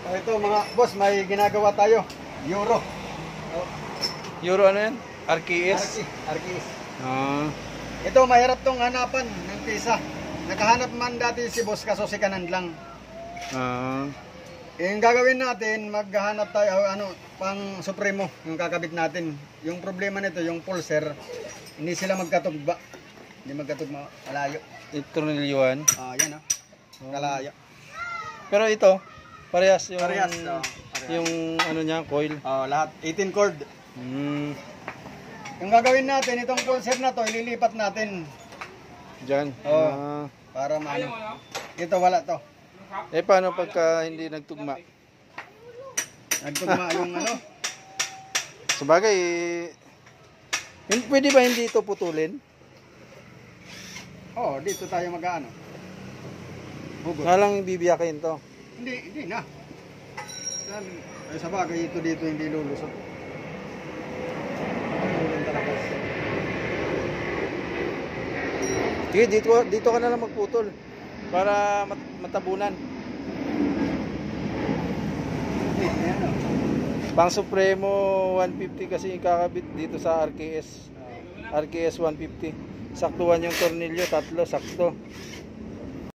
Ito mga boss, may ginagawa tayo. Euro. Euro ano yan? RKS? RKS. Ah. Ito mahirap tong hanapan ng pisa. Nakahanap man dati si boss kaso si kanan lang. Ah. Yung gagawin natin, maghahanap tayo pang supremo yung kakabit natin. Yung problema nito, yung pulser, hindi sila magkatugba. Hindi magkatugma, kalayo. Ito tornilyuhan. Yan kalayo. Pero ito, parehas yung Parehas. yung ano niya, coil. Lahat 18 cord. Hmm. Yung gagawin natin, itong pulser na to, ililipat natin. Diyan. Para maano. Ito wala to. Paano pagka hindi nagtugma? Nagtugma yung Sabagay, pwede ba hindi ito putulin? Dito tayo mag-ano. Hugot. Ngalang bibiyakin to. Hindi na. Sa bagay, ito dito hindi lulusot. Sige, dito ka na lang magputol para matabunan. Pang Supremo 150 kasi kakabit dito sa RKS. RKS 150. Saktuhan yung tornilyo, tatlo, sakto.